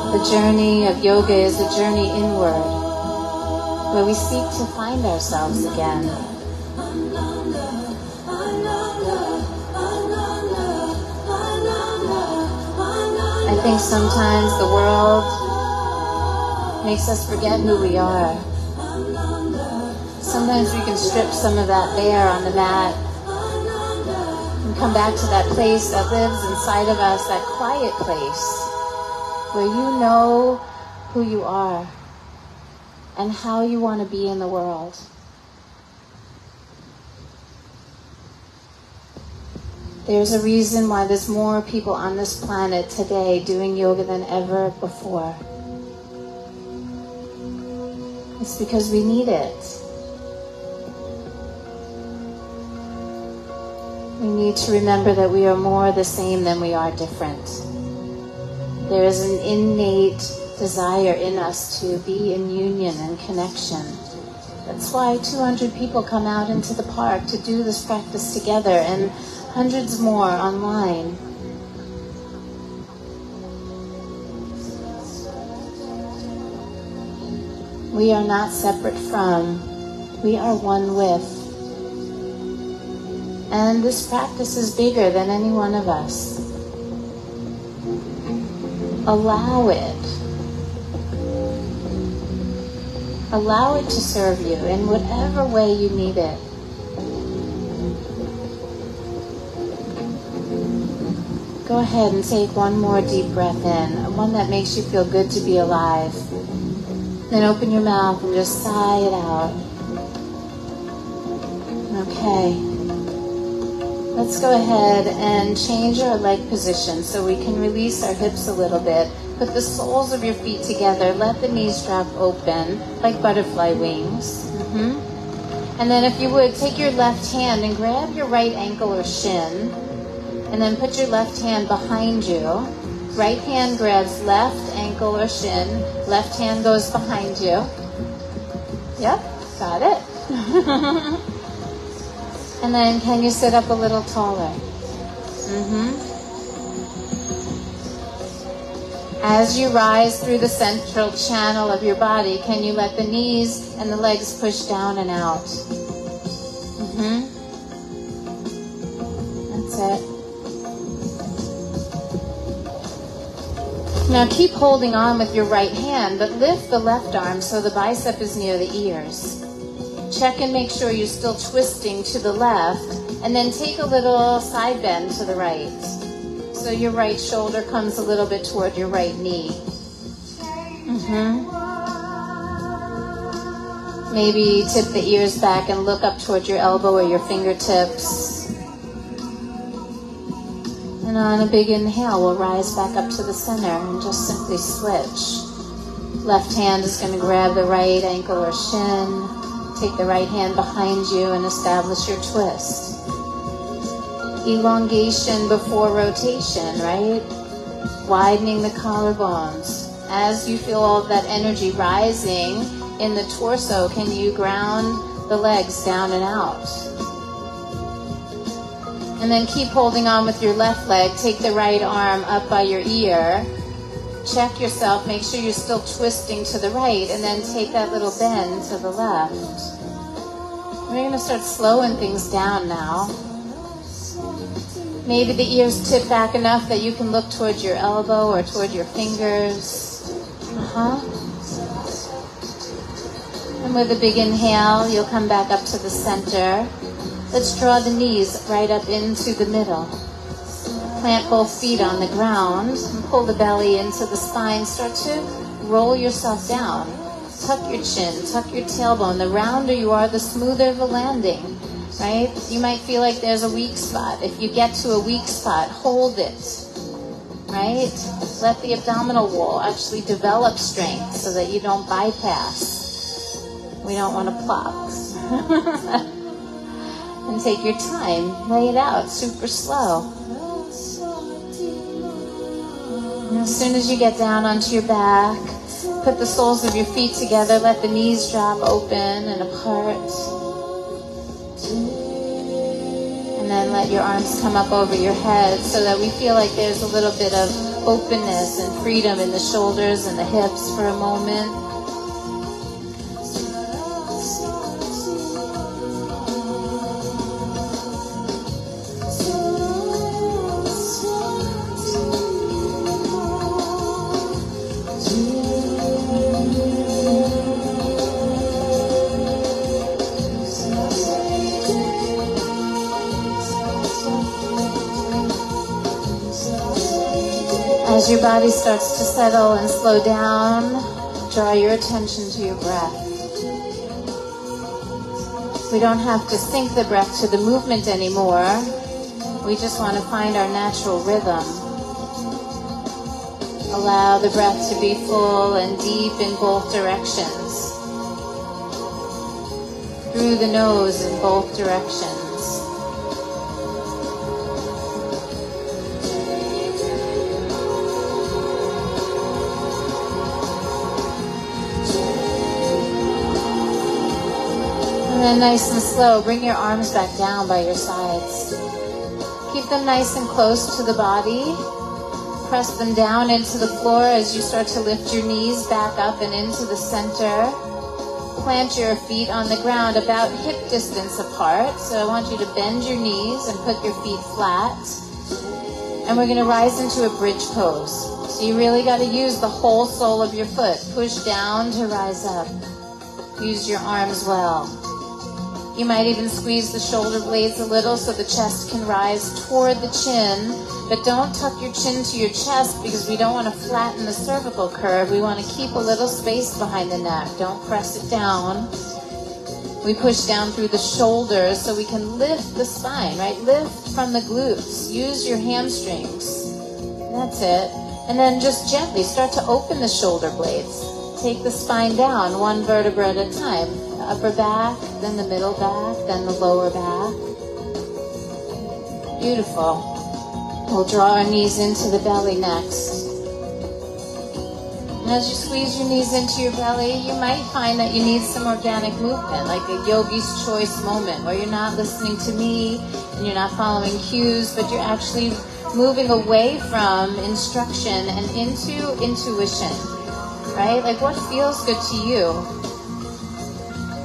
The journey of yoga is a journey inward, where we seek to find ourselves again. I think sometimes the world makes us forget who we are. Sometimes we can strip some of that bare on the mat and come back to that place that lives inside of us, that quiet place, where you know who you are and how you want to be in the world. There's a reason why there's more people on this planet today doing yoga than ever before. It's because we need it. We need to remember that we are more the same than we are different. There is an innate desire in us to be in union and connection. That's why 200 people come out into the park to do this practice together, and hundreds more online. We are not separate from, we are one with. And this practice is bigger than any one of us. Allow it. Allow it to serve you in whatever way you need it. Go ahead and take one more deep breath in, one that makes you feel good to be alive. Then open your mouth and just sigh it out. Okay. Let's go ahead and change our leg position so we can release our hips a little bit. Put the soles of your feet together. Let the knees drop open like butterfly wings. And then if you would, take your left hand and grab your right ankle or shin. And then put your left hand behind you. Right hand grabs left ankle or shin. Left hand goes behind you. Yep, got it. And then can you sit up a little taller? As you rise through the central channel of your body, can you let the knees and the legs push down and out? That's it. Now keep holding on with your right hand, but lift the left arm so the bicep is near the ears. Check and make sure you're still twisting to the left, and then take a little side bend to the right. So your right shoulder comes a little bit toward your right knee. Maybe tip the ears back and look up toward your elbow or your fingertips. And on a big inhale, we'll rise back up to the center and just simply switch. Left hand is going to grab the right ankle or shin. Take the right hand behind you and establish your twist. Elongation before rotation, right? Widening the collarbones. As you feel all of that energy rising in the torso, can you ground the legs down and out? And then keep holding on with your left leg. Take the right arm up by your ear. Check yourself. Make sure you're still twisting to the right. And then take that little bend to the left. We're going to start slowing things down now. Maybe the ears tip back enough that you can look towards your elbow or toward your fingers. And with a big inhale, you'll come back up to the center. Let's draw the knees right up into the middle. Plant both feet on the ground and pull the belly into the spine. Start to roll yourself down. Tuck your chin, tuck your tailbone. The rounder you are, the smoother the landing, right? You might feel like there's a weak spot. If you get to a weak spot, hold it, right? Let the abdominal wall actually develop strength so that you don't bypass. We don't want to plop. And take your time, lay it out super slow. And as soon as you get down onto your back, put the soles of your feet together, let the knees drop open and apart. And then let your arms come up over your head so that we feel like there's a little bit of openness and freedom in the shoulders and the hips for a moment. As your body starts to settle and slow down, draw your attention to your breath. We don't have to sync the breath to the movement anymore. We just want to find our natural rhythm. Allow the breath to be full and deep in both directions. Through the nose in both directions. And then nice and slow, bring your arms back down by your sides. Keep them nice and close to the body. Press them down into the floor as you start to lift your knees back up and into the center. Plant your feet on the ground about hip distance apart. So I want you to bend your knees and put your feet flat. And we're going to rise into a bridge pose. So you really got to use the whole sole of your foot. Push down to rise up. Use your arms well. You might even squeeze the shoulder blades a little so the chest can rise toward the chin. But don't tuck your chin to your chest because we don't want to flatten the cervical curve. We want to keep a little space behind the neck. Don't press it down. We push down through the shoulders so we can lift the spine, right? Lift from the glutes. Use your hamstrings. That's it. And then just gently start to open the shoulder blades. Take the spine down, one vertebra at a time. The upper back, then the middle back, then the lower back. Beautiful. We'll draw our knees into the belly next. And as you squeeze your knees into your belly, you might find that you need some organic movement, like a yogi's choice moment, where you're not listening to me and you're not following cues, but you're actually moving away from instruction and into intuition, right? Like what feels good to you?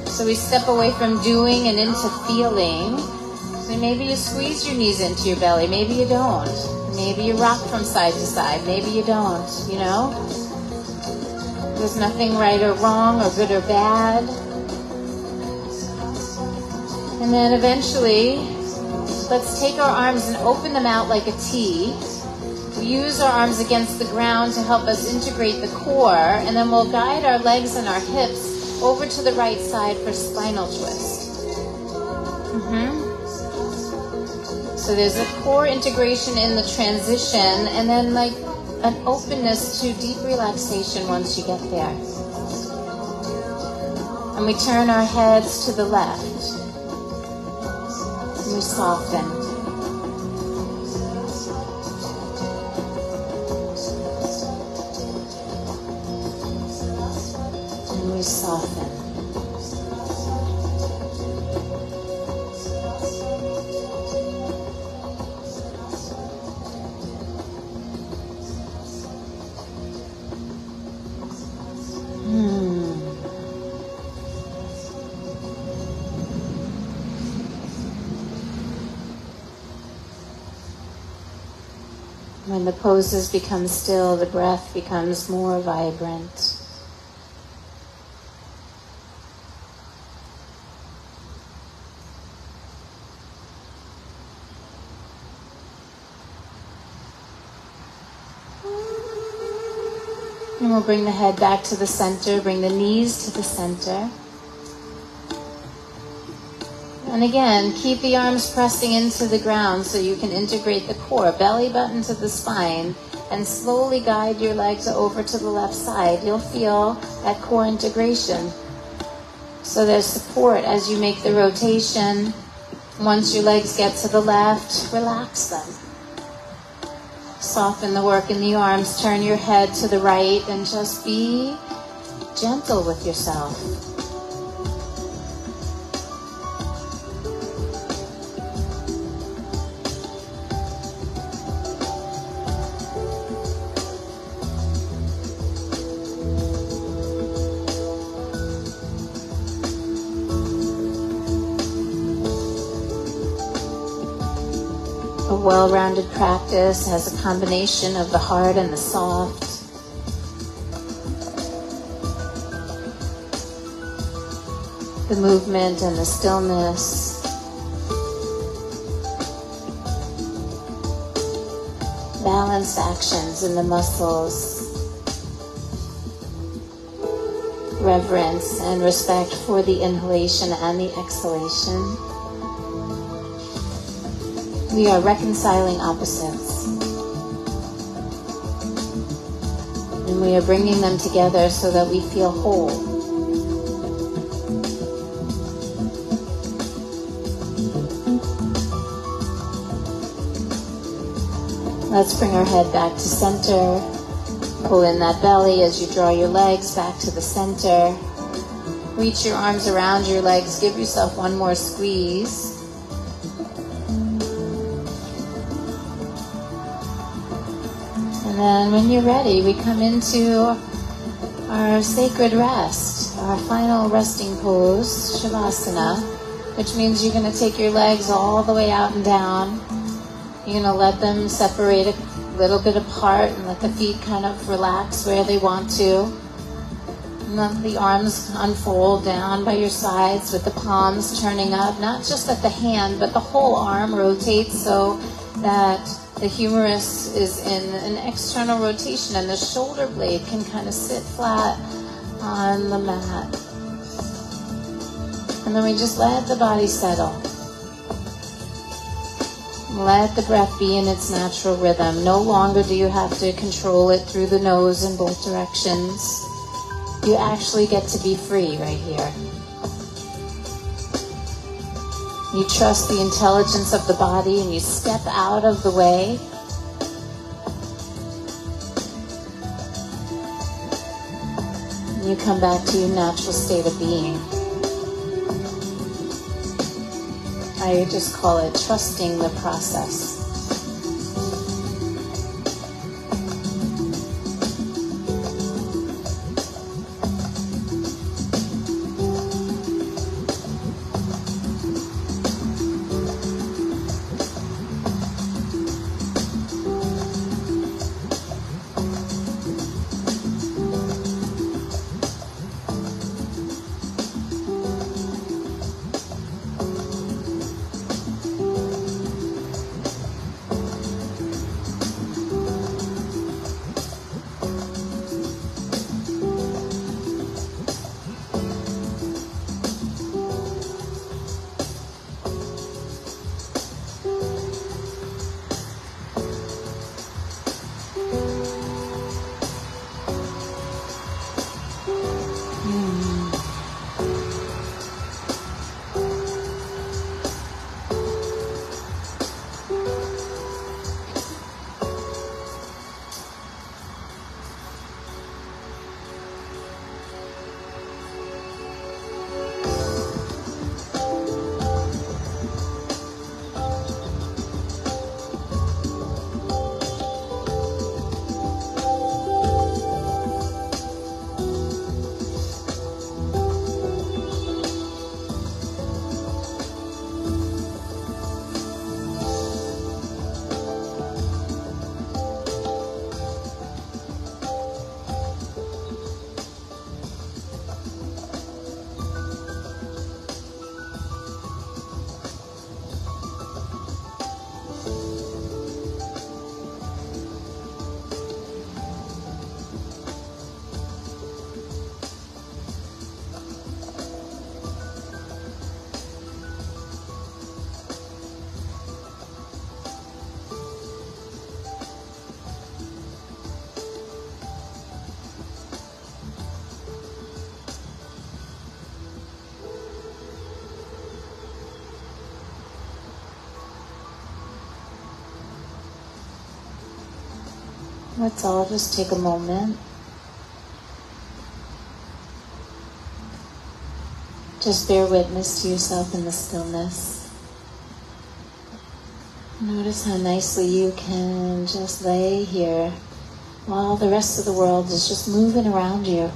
So we step away from doing and into feeling. So maybe you squeeze your knees into your belly, maybe you don't. Maybe you rock from side to side, maybe you don't, you know? There's nothing right or wrong or good or bad. And then eventually, let's take our arms and open them out like a T. We use our arms against the ground to help us integrate the core, and then we'll guide our legs and our hips over to the right side for spinal twist. So there's a core integration in the transition, and then like an openness to deep relaxation once you get there. And we turn our heads to the left. And we soften. And we soften. When the poses become still, the breath becomes more vibrant. And we'll bring the head back to the center, bring the knees to the center. And again, keep the arms pressing into the ground so you can integrate the core, belly button to the spine, and slowly guide your legs over to the left side. You'll feel that core integration. So there's support as you make the rotation. Once your legs get to the left, relax them. Soften the work in the arms, turn your head to the right, and just be gentle with yourself. A well-rounded practice has a combination of the hard and the soft. The movement and the stillness. Balanced actions in the muscles. Reverence and respect for the inhalation and the exhalation. We are reconciling opposites. And we are bringing them together so that we feel whole. Let's bring our head back to center. Pull in that belly as you draw your legs back to the center. Reach your arms around your legs. Give yourself one more squeeze. And then when you're ready, we come into our sacred rest, our final resting pose, Shavasana, which means you're going to take your legs all the way out and down. You're going to let them separate a little bit apart and let the feet kind of relax where they want to. And let the arms unfold down by your sides with the palms turning up, not just at the hand, but the whole arm rotates so that the humerus is in an external rotation and the shoulder blade can kind of sit flat on the mat. And then we just let the body settle. Let the breath be in its natural rhythm. No longer do you have to control it through the nose in both directions. You actually get to be free right here. You trust the intelligence of the body and you step out of the way. And you come back to your natural state of being. I just call it trusting the process. Let's all just take a moment. Just bear witness to yourself in the stillness. Notice how nicely you can just lay here while the rest of the world is just moving around you.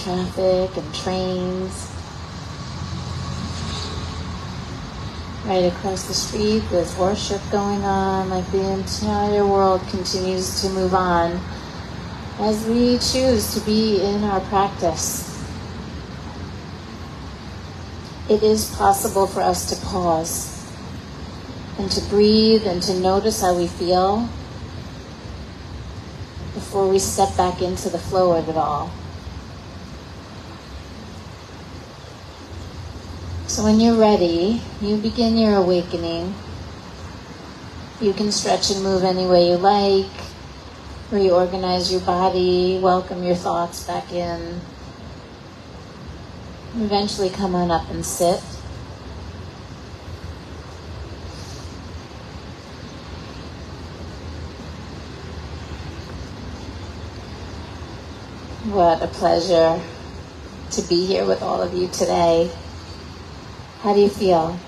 Traffic and trains. Right across the street, there's worship going on, like the entire world continues to move on as we choose to be in our practice. It is possible for us to pause and to breathe and to notice how we feel before we step back into the flow of it all. So when you're ready, you begin your awakening. You can stretch and move any way you like, reorganize your body, welcome your thoughts back in. Eventually come on up and sit. What a pleasure to be here with all of you today. How do you feel?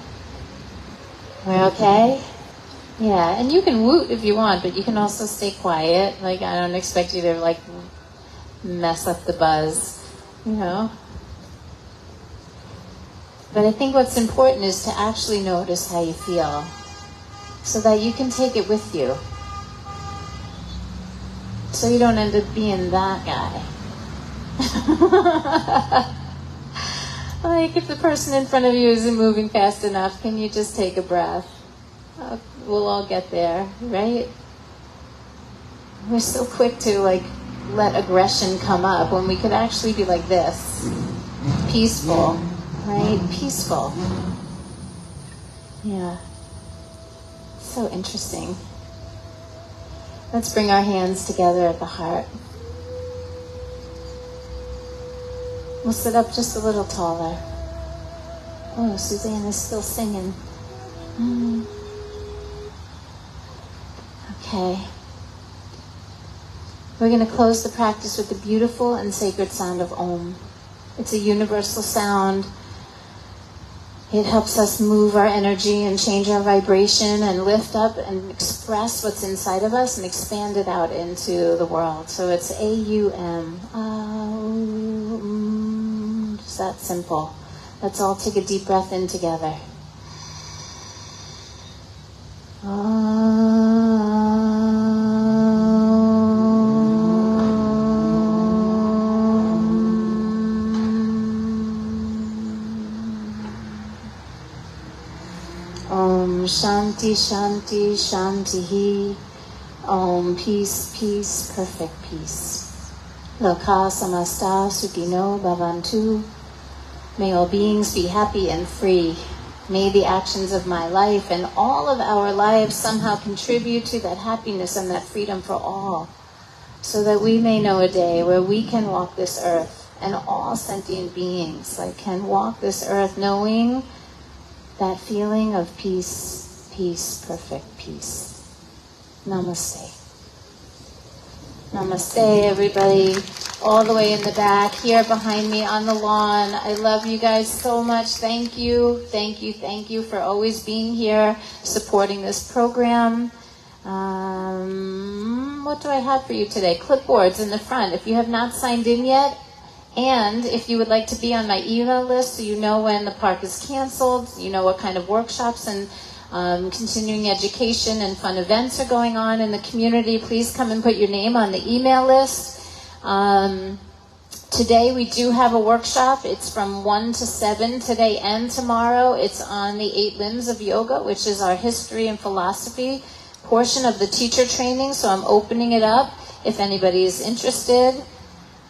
We're okay? Yeah, and you can woot if you want, but you can also stay quiet. Like, I don't expect you to, like, mess up the buzz, you know? But I think what's important is to actually notice how you feel so that you can take it with you. So you don't end up being that guy. Like, if the person in front of you isn't moving fast enough, can you just take a breath? We'll all get there, right? We're so quick to, like, let aggression come up when we could actually be like this. Peaceful, right? Peaceful. Yeah. So interesting. Let's bring our hands together at the heart. We'll sit up just a little taller. Oh, Suzanne is still singing. Okay. We're going to close the practice with the beautiful and sacred sound of Om. It's a universal sound. It helps us move our energy and change our vibration and lift up and express what's inside of us and expand it out into the world. So it's A-U-M. Just that simple. Let's all take a deep breath in together. Om Shanti Shanti Shanti. Om Peace Peace Perfect Peace. Loka Samasta Sukhino Bhavantu. May all beings be happy and free. May the actions of my life and all of our lives somehow contribute to that happiness and that freedom for all, so that we may know a day where we can walk this earth, and all sentient beings can walk this earth knowing that feeling of peace, peace, perfect peace. Namaste. Namaste, everybody. All the way in the back, here behind me on the lawn. I love you guys so much. Thank you, thank you, thank you for always being here, supporting this program. What do I have for you today? Clipboards in the front. If you have not signed in yet, and if you would like to be on my email list so you know when the park is canceled, you know what kind of workshops and continuing education and fun events are going on in the community, please come and put your name on the email list. Today we do have a workshop. It's from 1 to 7 today and tomorrow. It's on the 8 limbs of yoga, which is our history and philosophy portion of the teacher training. So I'm opening it up if anybody is interested.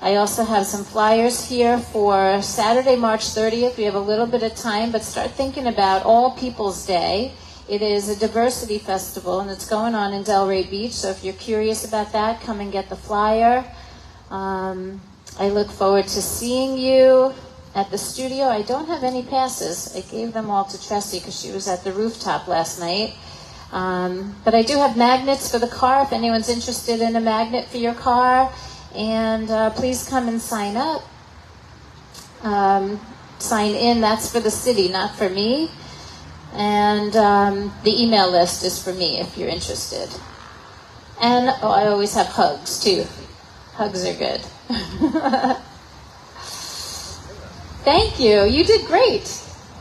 I also have some flyers here for Saturday, March 30th. We have a little bit of time, but start thinking about All People's Day. It is a diversity festival, and it's going on in Delray Beach. So if you're curious about that, come and get the flyer. I look forward to seeing you at the studio. I don't have any passes. I gave them all to Tressie because she was at the rooftop last night. But I do have magnets for the car if anyone's interested in a magnet for your car. And please come and sign up. Sign in. That's for the city, not for me. And the email list is for me if you're interested. And I always have hugs too. Hugs are good. Thank you. You did great.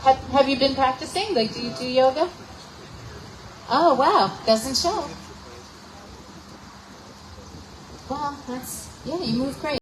Have you been practicing? Do you do yoga? Oh, wow. Doesn't show. Well, you move great.